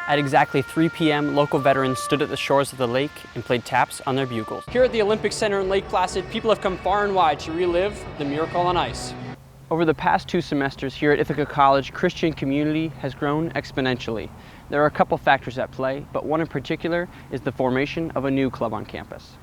At exactly 3 p.m., local veterans stood at the shores of the lake and played taps on their bugles. Here at the Olympic Center in Lake Placid, people have come far and wide to relive the miracle on ice. Over the past 2 semesters here at Ithaca College, Christian community has grown exponentially. There are a couple factors at play, but one in particular is the formation of a new club on campus.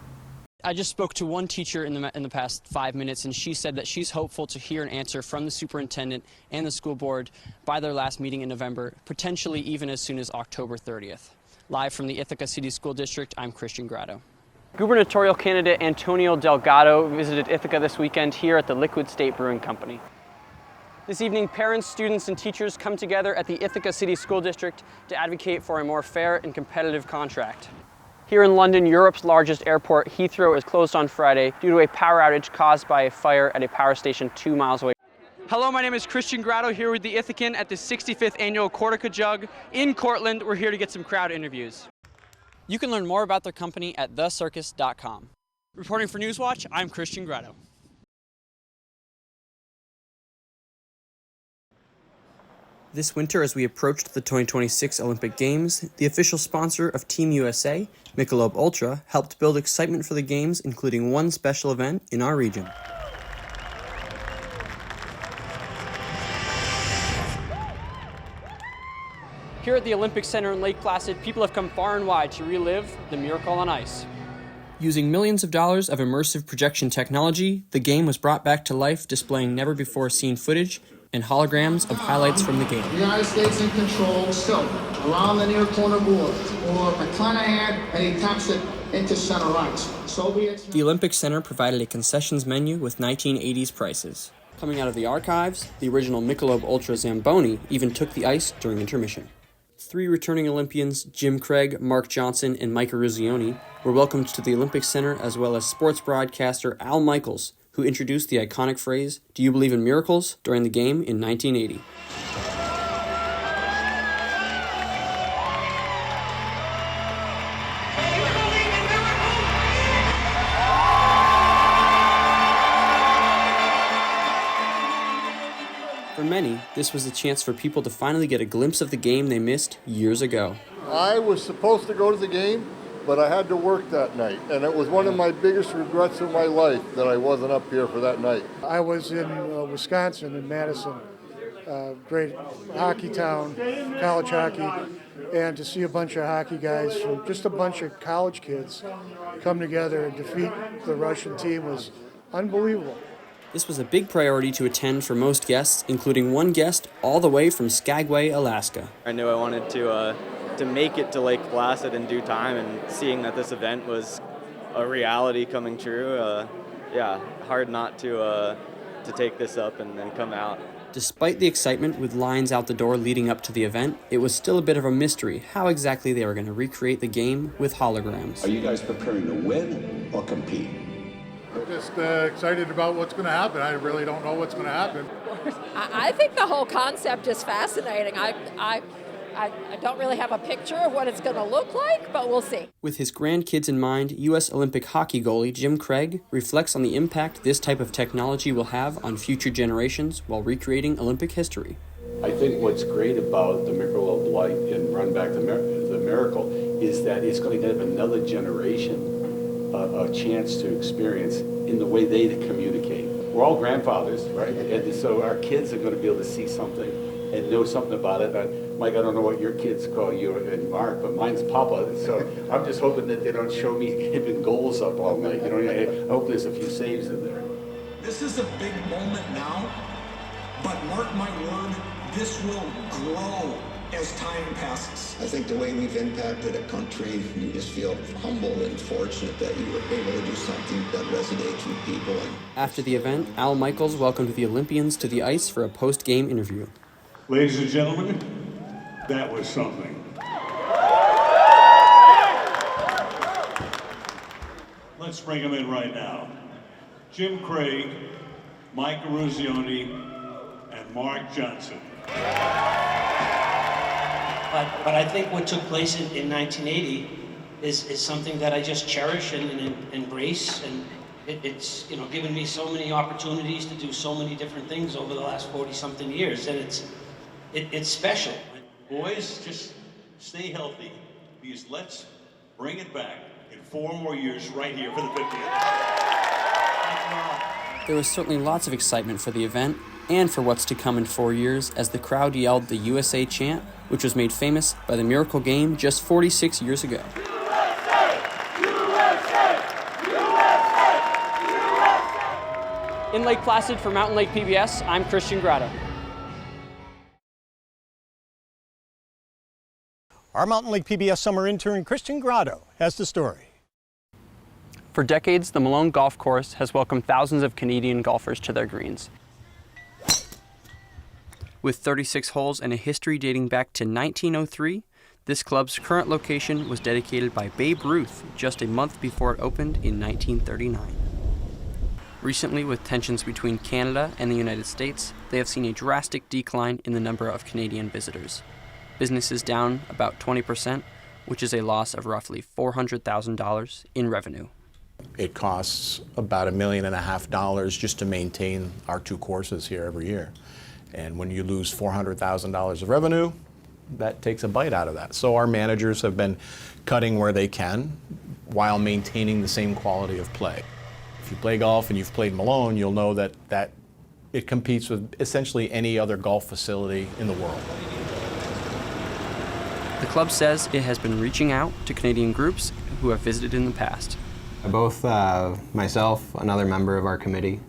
I just spoke to one teacher in the past 5 minutes, and she said that she's hopeful to hear an answer from the superintendent and the school board by their last meeting in November, potentially even as soon as October 30th. Live from the Ithaca City School District, I'm Christian Gratto. Gubernatorial candidate Antonio Delgado visited Ithaca this weekend here at the Liquid State Brewing Company. This evening, parents, students, and teachers come together at the Ithaca City School District to advocate for a more fair and competitive contract. Here in London, Europe's largest airport, Heathrow, is closed on Friday due to a power outage caused by a fire at a power station 2 miles away. Hello, my name is Christian Gratto here with the Ithacan at the 65th Annual Cortica Jug in Cortland. We're here to get some crowd interviews. You can learn more about their company at thecircus.com. Reporting for Newswatch, I'm Christian Gratto. This winter, as we approached the 2026 Olympic Games, the official sponsor of Team USA, Michelob Ultra, helped build excitement for the Games, including one special event in our region. Here at the Olympic Center in Lake Placid, people have come far and wide to relive the miracle on ice. Using millions of dollars of immersive projection technology, the game was brought back to life, displaying never-before-seen footage and holograms of highlights from the game. The United States in control still around the near corner board for McClanahan, and he taps it into center ice. Soviets. The Olympic Center provided a concessions menu with 1980s prices. Coming out of the archives, the original Michelob Ultra Zamboni even took the ice during intermission. 3 returning Olympians, Jim Craig, Mark Johnson, and Mike Eruzione, were welcomed to the Olympic Center, as well as sports broadcaster Al Michaels, who introduced the iconic phrase, "Do you believe in miracles?" during the game in 1980. For many, this was a chance for people to finally get a glimpse of the game they missed years ago. I was supposed to go to the game, but I had to work that night, and it was one of my biggest regrets of my life that I wasn't up here for that night. I was in Wisconsin, in Madison, great hockey town, college hockey, and to see a bunch of hockey guys from just a bunch of college kids come together and defeat the Russian team was unbelievable. This was a big priority to attend for most guests, including one guest all the way from Skagway, Alaska. I knew I wanted to make it to Lake Placid in due time, and seeing that this event was a reality coming true, hard not to take this up and then come out. Despite the excitement with lines out the door leading up to the event, it was still a bit of a mystery how exactly they were going to recreate the game with holograms. Are you guys preparing to win or compete? I'm just excited about what's going to happen. I really don't know what's going to happen. I think the whole concept is fascinating. I don't really have a picture of what it's going to look like, but we'll see. With his grandkids in mind, U.S. Olympic hockey goalie Jim Craig reflects on the impact this type of technology will have on future generations while recreating Olympic history. I think what's great about the Miracle of Light and Run Back the Miracle is that it's going to give another generation a chance to experience in the way they communicate. We're all grandfathers, right? And so our kids are going to be able to see something and know something about it. Mike, I don't know what your kids call you and Mark, but mine's Papa. So I'm just hoping that they don't show me hitting goals up all night. You know, I hope there's a few saves in there. This is a big moment now, but mark my word, this will grow as time passes. I think the way we've impacted a country, you just feel humble and fortunate that you were able to do something that resonates with people. After the event, Al Michaels welcomed the Olympians to the ice for a post-game interview. Ladies and gentlemen, that was something. Let's bring them in right now. Jim Craig, Mike Eruzione, and Mark Johnson. But I think what took place in 1980 is something that I just cherish and embrace, and it's given me so many opportunities to do so many different things over the last 40-something years, and it's special. Boys, just stay healthy, because let's bring it back in 4 more years right here for the 50th. There was certainly lots of excitement for the event and for what's to come in 4 years as the crowd yelled the USA chant, which was made famous by the Miracle Game just 46 years ago. In Lake Placid for Mountain Lake PBS, I'm Christian Gratto. Our Mountain Lake PBS summer intern Christian Gratto has the story. For decades, the Malone Golf Course has welcomed thousands of Canadian golfers to their greens. With 36 holes and a history dating back to 1903, this club's current location was dedicated by Babe Ruth just a month before it opened in 1939. Recently, with tensions between Canada and the United States, they have seen a drastic decline in the number of Canadian visitors. Business is down about 20%, which is a loss of roughly $400,000 in revenue. It costs about $1.5 million just to maintain our 2 courses here every year. And when you lose $400,000 of revenue, that takes a bite out of that. So our managers have been cutting where they can while maintaining the same quality of play. If you play golf and you've played Malone, you'll know that it competes with essentially any other golf facility in the world. The club says it has been reaching out to Canadian groups who have visited in the past. Both myself, another member of our committee,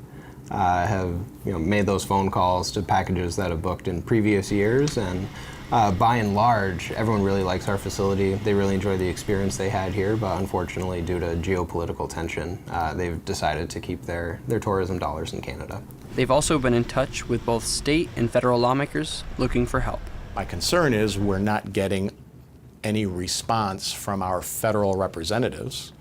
have made those phone calls to packages that have booked in previous years, and by and large, everyone really likes our facility. They really enjoy the experience they had here, but unfortunately, due to geopolitical tension, they've decided to keep their tourism dollars in Canada. They've also been in touch with both state and federal lawmakers looking for help. My concern is we're not getting any response from our federal representatives.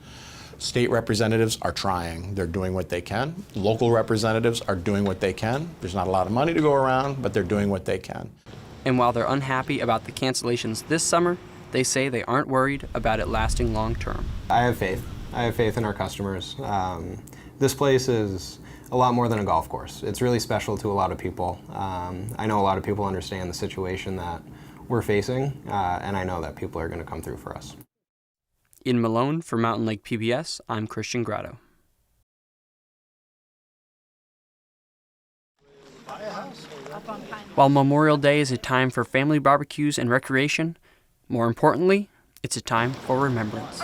State representatives are trying. They're doing what they can. Local representatives are doing what they can. There's not a lot of money to go around, but they're doing what they can. And while they're unhappy about the cancellations this summer, they say they aren't worried about it lasting long term. I have faith. I have faith in our customers. This place is a lot more than a golf course. It's really special to a lot of people. I know a lot of people understand the situation that we're facing, and I know that people are going to come through for us. In Malone for Mountain Lake PBS, I'm Christian Gratto. While Memorial Day is a time for family barbecues and recreation, more importantly, it's a time for remembrance.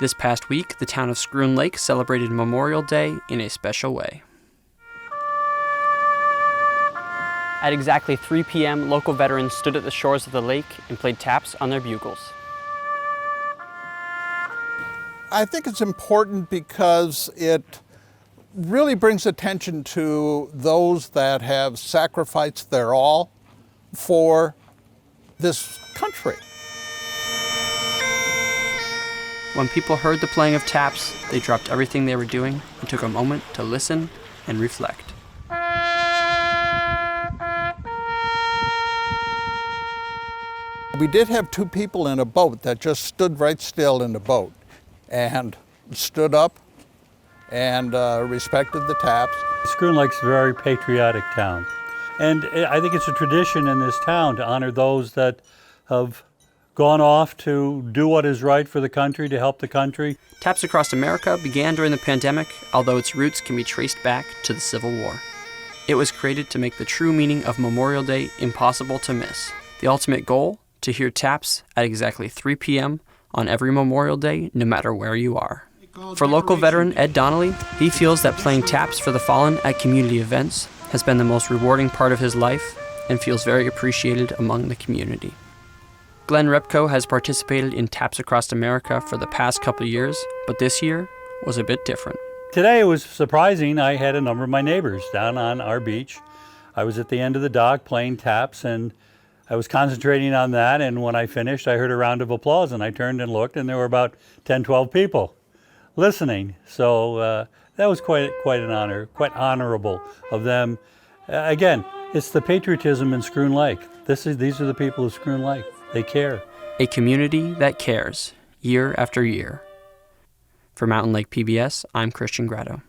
This past week, the town of Schroon Lake celebrated Memorial Day in a special way. At exactly 3 p.m., local veterans stood at the shores of the lake and played taps on their bugles. I think it's important because it really brings attention to those that have sacrificed their all for this country. When people heard the playing of taps, they dropped everything they were doing and took a moment to listen and reflect. We did have 2 people in a boat that just stood right still in the boat and stood up and respected the taps. Schroon Lake's a very patriotic town. And I think it's a tradition in this town to honor those that have gone off to do what is right for the country, to help the country. Taps Across America began during the pandemic, although its roots can be traced back to the Civil War. It was created to make the true meaning of Memorial Day impossible to miss. The ultimate goal? To hear taps at exactly 3 p.m. on every Memorial Day, no matter where you are. For local veteran Ed Donnelly, he feels that playing taps for the fallen at community events has been the most rewarding part of his life and feels very appreciated among the community. Glenn Repko has participated in Taps Across America for the past couple years, but this year was a bit different. Today it was surprising. I had a number of my neighbors down on our beach. I was at the end of the dock playing taps, and I was concentrating on that, and when I finished, I heard a round of applause, and I turned and looked, and there were about 10, 12 people listening. So that was quite an honor, quite honorable of them. Again, it's the patriotism in Schroon Lake. These are the people of Schroon Lake. They care. A community that cares, year after year. For Mountain Lake PBS, I'm Christian Gratto.